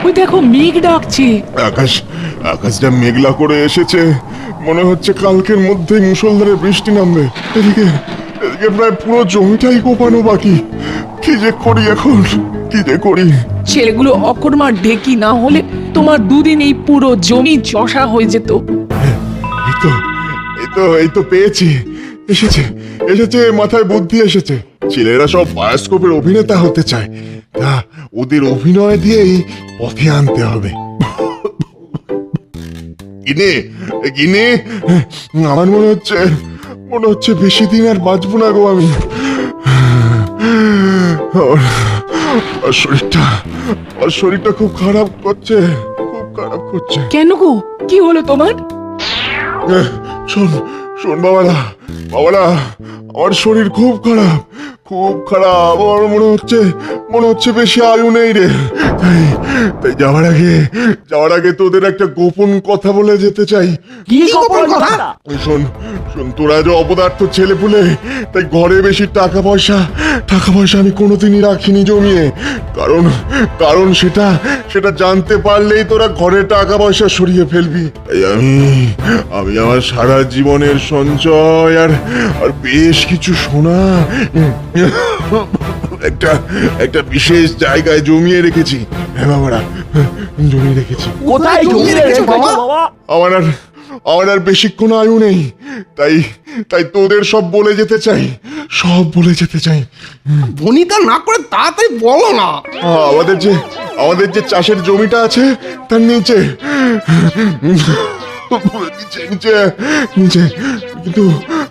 ওই দেখো মেঘ ডাকছে। আকাশটা মেঘলা করে এসেছে, মনে হচ্ছে কালকের মধ্যেই মুষলধারে বৃষ্টি নামবে। এদিকে এদিকে প্রায় পুরো জমিটাই কোপানো বাকি। কি যে করি এখন, কি যে করি। ছেলেগুলো অকর্মার ঢেকি না হলে তোমার দুদিন এই পুরো জমি চষা হয়ে যেত। এই তো পেয়েছি। এসেছে মাথায় বুদ্ধি এসেছে। ছেলেরা সব বায়োস্কোপের অভিনেতা হতে চায়, তা ওদের অভিনয় দিয়েই পথে আনতে হবে। গিনে আমার মনে হচ্ছে বেশি দিন আর বাঁচবো না গো আমি। শরীরটা খুব খারাপ করছে। কেন গো, কি হলো তোমার? শোন বাবারা, আমার শরীর খুব খারাপ। আমার মনে হচ্ছে বেশি আয়ু নেই রে। তাই যাওয়ার আগে তোদের একটা গোপন কথা বলে যেতে চাই। কি গোপন কথা? শোন, তোরা যে অপদার্থ ছেলে পুলে, তাই ঘরে বেশি টাকা পয়সা আমি কোনোদিনই রাখিনি জমিয়ে। কারণ সেটা জানতে পারলেই তোরা ঘরে টাকা পয়সা সরিয়ে ফেলবি। তাই আমি আমার সারা জীবনের সঞ্চয় আর বেশ কিছু সোনা একটা বিশেষ জায়গায় জমিয়ে রেখেছি। হ্যাঁ বাবারা, জমিয়ে রেখেছি। কোথায় জমিয়ে রেখেছো বাবা? আমার আর বেশিক্ষণ আয়ু নেই, তাই তোদের সব বলে যেতে চাই। বনিতা না করে তাড়াতাড়ি বলো না। আমাদের যে চাষের জমিটা আছে তার নিচে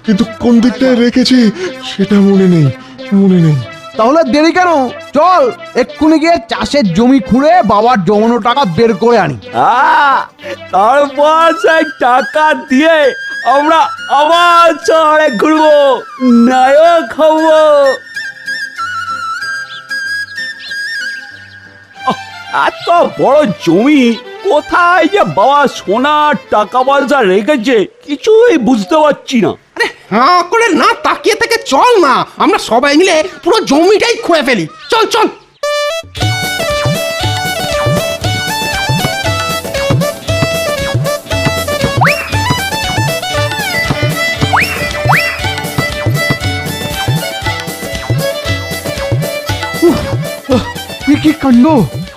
কিন্তু কোন দিকটায় রেখেছি সেটা মনে নেই। তাহলে দেরি কেন? চল এক্ষুনি গিয়ে চাষের জমি খুঁড়ে বাবার জমানো টাকা বের করে আনি। তারপর সেই টাকা দিয়ে আমরা আবার চড়ে ঘুরবো, নায়ক খাবো। এত বড় জমি কোথায় যে বাবা সোনার টাকা পয়সা রেখেছে কিছুই বুঝতে পারছি না। আরে হ্যাঁ করে না তাকিয়ে থেকে চল না, আমরা সবাই মিলে পুরো জমিটাই খুঁড়ে ফেলি। চল কি কাণ্ড,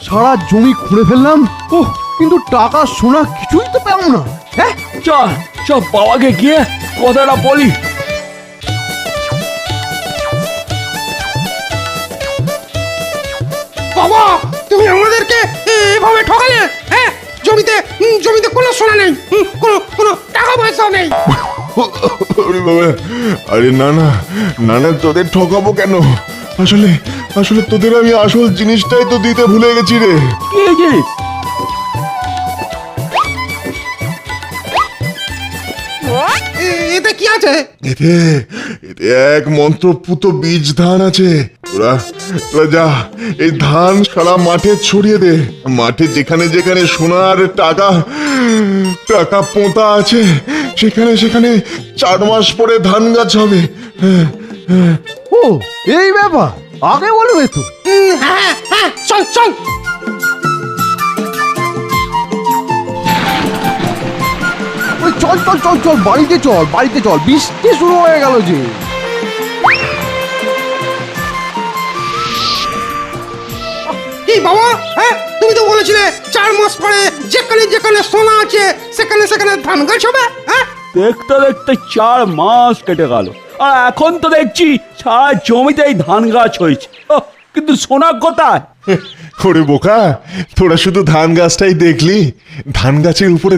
সারা জমি খুঁড়ে ফেললাম। ওহ, কিন্তু টাকা সোনা কিছুই তো পেলাম না। হ্যাঁ, চল বাবাকে গিয়ে কথাটা বলি। বাবা, তুমি আমাদেরকে এভাবে ঠকালে। হ্যাঁ, জমিতে কোনো সোনা নেই, কোনো টাকা পয়সা নেই। আরে না তোদের ঠকাবো কেন? আসলে তোদের আমি আসল জিনিসটাই তো দিতে ভুলে গেছি রে। কি জিনিস? এতে কি আছে? এতে এক মন্ত্রপুত বীজ ধান আছে। তোরা যা এই ধান সারা মাঠে ছড়িয়ে দে। মাঠে যেখানে সোনার টাকা পোঁতা আছে সেখানে 4 মাস পরে ধান গাছ হবে। ও এই ব্যাপার, আগে বলবে তো। হ্যাঁ, চল ওই চল বাড়িতে চল, বৃষ্টি শুরু হয়ে গেল যে। কি বাবা, হ্যাঁ তুমি তো বলেছিলে 4 মাস পরে যেখানে সোনা আছে সেখানে ধান গাছ হবে। হ্যাঁ, দেখতে 4 মাস কেটে গেল, আর এখন তো দেখছি সারা জমিতেই ধান গাছ হয়েছে, কিন্তু সোনা কোথায়? ওরে বোকা, তোরা শুধু ধান গাছটাই দেখলি, ধান গাছের উপরে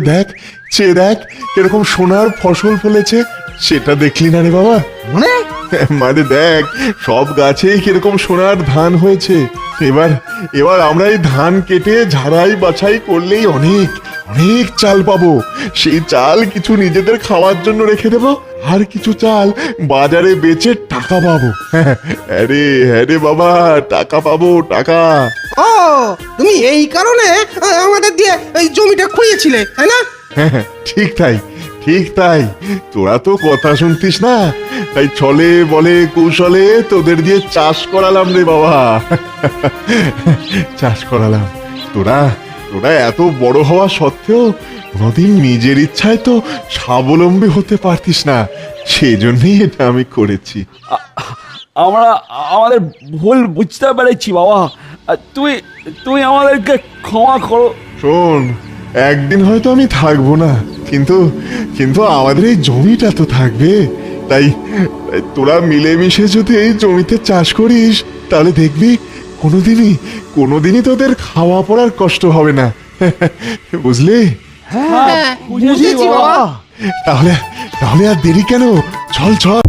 চেয়ে দেখ কিরকম সোনার ফসল ফলেছে, সেটা দেখলি না রে বাবা? মানে দেখ সব গাছেই কিরকম সোনার ধান হয়েছে। এবার আমরা এই ধান কেটে ঝাড়াই বাছাই করলেই অনেক চাল পাবো। সেই চাল কিছু নিজেদের খাওয়ার জন্য রেখে দেবো, আর কিছু চাল বাজারে বেচে টাকা পাবো। হ্যাঁ রে বাবা, টাকা পাবো, টাকা। ও তুমি এই কারণে আমাদের দিয়ে এই জমিটা খুঁড়িয়েছিলে, তাই না? ঠিক তাই, তোরা তো কথা শুনতিস না, তাই ছলে বলে কৌশলে তোদের দিয়ে চাষ করালাম রে বাবা। চাষ করালাম। তোরা তোরা এত বড় হওয়া সত্ত্বেও কোনোদিন নিজের ইচ্ছায় তো স্বাবলম্বী হতে পারতিস না, সেই জন্যই এটা আমি করেছি। আমরা আমাদের ভুল বুঝতে পেরেছি বাবা। তুই তুই আমাদেরকে ক্ষমা করো। শোন, একদিন হয়তো আমি থাকবো না, কিন্তু কিন্তু আমাদের এই জমিটা তো থাকবে। তাই তাই তোরা মিলেমিশে যদি এই জমিতে চাষ করিস, তাহলে দেখবি কোনোদিনই তোদের খাওয়া পড়ার কষ্ট হবে না। বুঝলি? হ্যাঁ, বুঝেছি বাবা। তাহলে তাহলে আর দেরি কেন, চল চল।